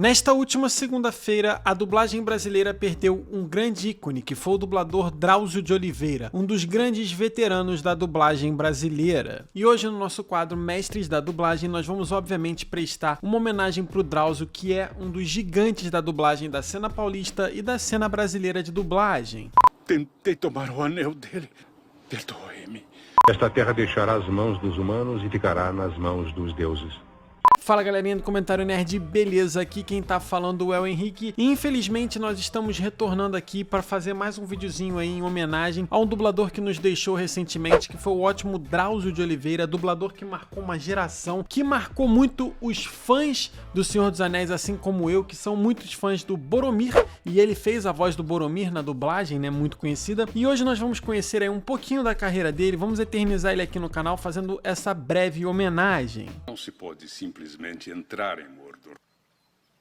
Nesta última segunda-feira, a dublagem brasileira perdeu um grande ícone, que foi o dublador Drauzio de Oliveira, um dos grandes veteranos da dublagem brasileira. E hoje no nosso quadro Mestres da Dublagem, nós vamos obviamente prestar uma homenagem para o Drauzio, que é um dos gigantes da dublagem da cena paulista e da cena brasileira de dublagem. Tentei tomar o anel dele. Perdoe-me. Esta terra deixará as mãos dos humanos e ficará nas mãos dos deuses. Fala galerinha do Comentário Nerd, beleza? Aqui quem tá falando é o Henrique e infelizmente nós estamos retornando aqui para fazer mais um videozinho aí em homenagem a um dublador que nos deixou recentemente, que foi o ótimo Drauzio de Oliveira, dublador que marcou uma geração, que marcou muito os fãs do Senhor dos Anéis, assim como eu, que são muitos fãs do Boromir, e ele fez a voz do Boromir na dublagem, né, muito conhecida, e hoje nós vamos conhecer aí um pouquinho da carreira dele, vamos eternizar ele aqui no canal fazendo essa breve homenagem. Não se pode simplesmente entrar em Mordor.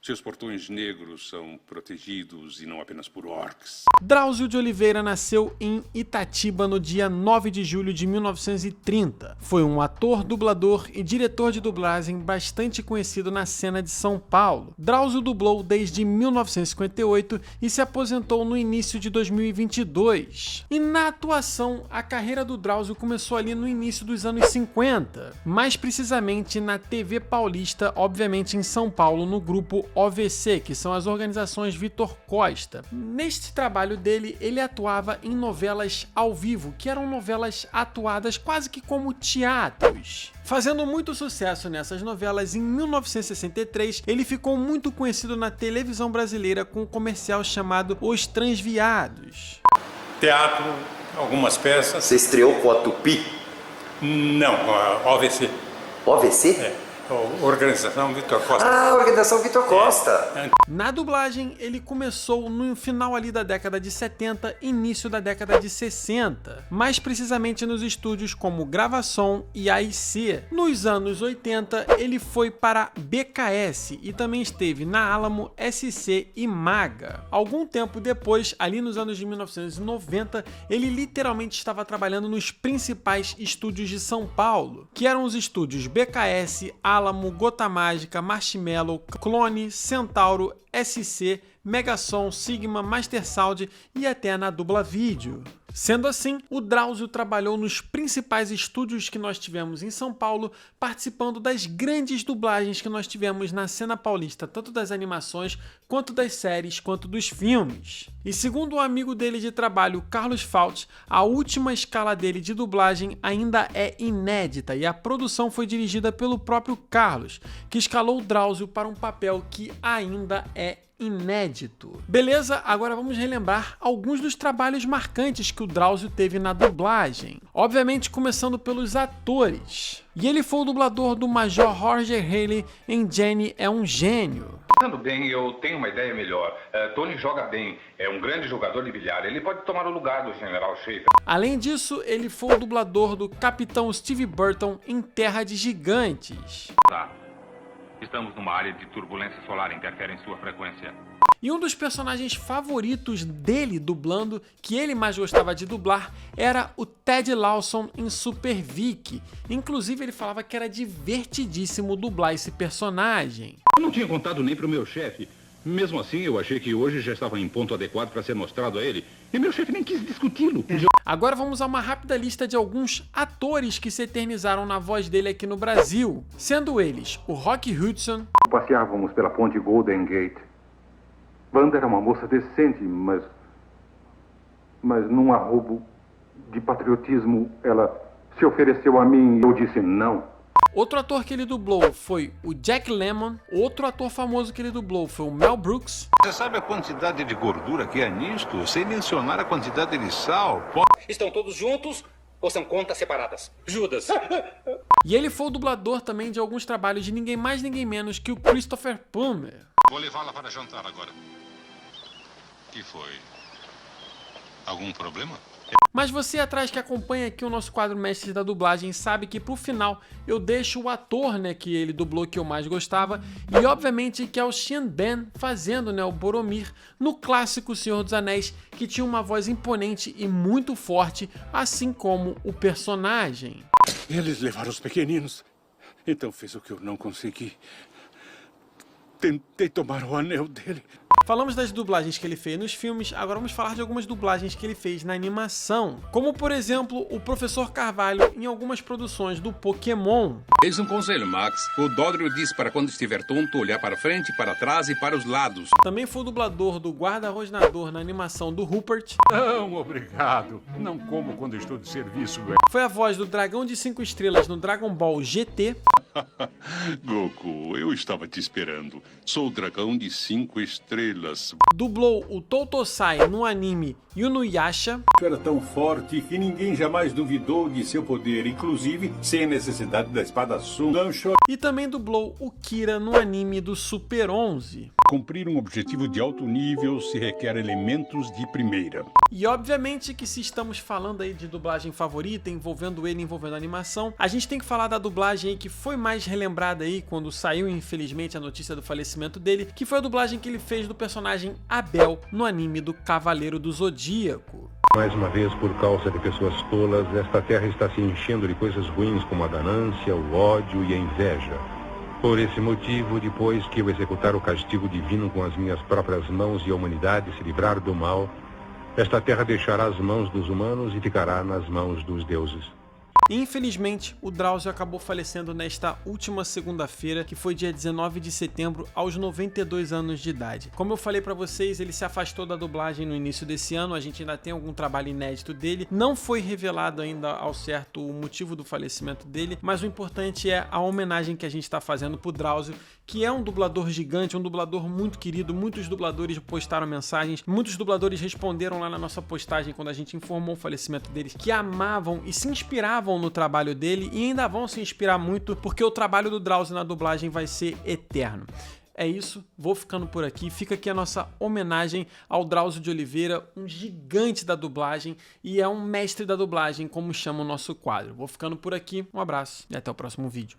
Seus portões negros são protegidos e não apenas por orcs. Drauzio de Oliveira nasceu em Itatiba no dia 9 de julho de 1930. Foi um ator, dublador e diretor de dublagem bastante conhecido na cena de São Paulo. Drauzio dublou desde 1958 e se aposentou no início de 2022. E na atuação, a carreira do Drauzio começou ali no início dos anos 50, mais precisamente na TV Paulista, obviamente em São Paulo, no grupo OVC, que são as organizações Vitor Costa. Neste trabalho dele, ele atuava em novelas ao vivo, que eram novelas atuadas quase que como teatros. Fazendo muito sucesso nessas novelas, em 1963, ele ficou muito conhecido na televisão brasileira com um comercial chamado Os Transviados. Teatro, algumas peças. Você estreou com a Tupi? Não, a OVC. OVC? É. Organização Vitor Costa. Ah, Organização Vitor Costa. Na dublagem, ele começou no final ali da década de 70, início da década de 60, mais precisamente nos estúdios como Gravação e AIC. Nos anos 80, ele foi para BKS e também esteve na Alamo, SC e Maga. Algum tempo depois, ali nos anos de 1990, ele literalmente estava trabalhando nos principais estúdios de São Paulo, que eram os estúdios BKS, Alamo, Gota Mágica, Marshmallow, Clone, Centauro, SC, Megasom, Sigma, Master Sound e até na Dubla Vídeo. Sendo assim, o Drauzio trabalhou nos principais estúdios que nós tivemos em São Paulo, participando das grandes dublagens que nós tivemos na cena paulista, tanto das animações, quanto das séries, quanto dos filmes. E segundo o amigo dele de trabalho, Carlos Fault, a última escala dele de dublagem ainda é inédita e a produção foi dirigida pelo próprio Carlos, que escalou o Drauzio para um papel que ainda é inédito. Beleza? Agora vamos relembrar alguns dos trabalhos marcantes que o Drauzio teve na dublagem. Obviamente começando pelos atores. E ele foi o dublador do Major Roger Haley em Jenny é um Gênio. Pensando bem, eu tenho uma ideia melhor. Tony joga bem, é um grande jogador de bilhar. Ele pode tomar o lugar do General Schaefer. Além disso, ele foi o dublador do Capitão Steve Burton em Terra de Gigantes. Estamos numa área de turbulência solar, interfere em sua frequência. E um dos personagens favoritos dele dublando, que ele mais gostava de dublar, era o Ted Lawson em Super Vic. Inclusive ele falava que era divertidíssimo dublar esse personagem. Eu não tinha contado nem pro meu chefe. Mesmo assim, eu achei que hoje já estava em ponto adequado para ser mostrado a ele. E meu chefe nem quis discuti-lo. Agora vamos a uma rápida lista de alguns atores que se eternizaram na voz dele aqui no Brasil. Sendo eles o Rock Hudson. Passeávamos pela ponte Golden Gate. Wanda era uma moça decente, mas num arrobo de patriotismo, ela se ofereceu a mim e eu disse não. Outro ator que ele dublou foi o Jack Lemmon. Outro ator famoso que ele dublou foi o Mel Brooks. Você sabe a quantidade de gordura que há nisto? Sem mencionar a quantidade de sal. Estão todos juntos ou são contas separadas? Judas. E ele foi o dublador também de alguns trabalhos de ninguém mais ninguém menos que o Christopher Plummer. Vou levá-la para jantar agora. Que foi? Algum problema? Mas você atrás que acompanha aqui o nosso quadro Mestres da Dublagem sabe que pro final eu deixo o ator, né, que ele dublou que eu mais gostava, e obviamente que é o Sean Ben fazendo, né, o Boromir no clássico Senhor dos Anéis, que tinha uma voz imponente e muito forte, assim como o personagem. Eles levaram os pequeninos, então fez o que eu não consegui. tentei tomar o anel dele. Falamos das dublagens que ele fez nos filmes, agora vamos falar de algumas dublagens que ele fez na animação, como por exemplo o Professor Carvalho em algumas produções do Pokémon. Eis um conselho, Max. O Dodrio diz para quando estiver tonto olhar para frente, para trás e para os lados. Também foi o dublador do Guarda-Rosnador na animação do Rupert. Não, obrigado. Não como quando estou de serviço. Foi a voz do Dragão de 5 Estrelas no Dragon Ball GT. Goku, eu estava te esperando. Sou o dragão de 5 estrelas. Dublou o Toutosai no anime Inuyasha. Era tão forte que ninguém jamais duvidou de seu poder, inclusive sem a necessidade da espada Sun. E também dublou o Kira no anime do Super 11. Cumprir um objetivo de alto nível se requer elementos de primeira. E obviamente que se estamos falando aí de dublagem favorita, envolvendo ele, envolvendo a animação, a gente tem que falar da dublagem aí que foi mais relembrada aí quando saiu infelizmente a notícia do falecimento dele, que foi a dublagem que ele fez do personagem Abel no anime do Cavaleiro do Zodíaco. Mais uma vez, por causa de pessoas tolas, esta terra está se enchendo de coisas ruins como a ganância, o ódio e a inveja. Por esse motivo, depois que eu executar o castigo divino com as minhas próprias mãos e a humanidade se livrar do mal, esta terra deixará as mãos dos humanos e ficará nas mãos dos deuses. Infelizmente, o Drauzio acabou falecendo nesta última segunda-feira, que foi dia 19 de setembro, aos 92 anos de idade. Como eu falei pra vocês, ele se afastou da dublagem no início desse ano, a gente ainda tem algum trabalho inédito dele, não foi revelado ainda ao certo o motivo do falecimento dele, mas o importante é a homenagem que a gente está fazendo pro Drauzio, que é um dublador gigante, um dublador muito querido, muitos dubladores postaram mensagens, muitos dubladores responderam lá na nossa postagem quando a gente informou o falecimento deles, que amavam e se inspiravam no trabalho dele e ainda vão se inspirar muito porque o trabalho do Drauzio na dublagem vai ser eterno. É isso, vou ficando por aqui, fica aqui a nossa homenagem ao Drauzio de Oliveira, um gigante da dublagem e é um mestre da dublagem, como chama o nosso quadro. Vou ficando por aqui, um abraço e até o próximo vídeo.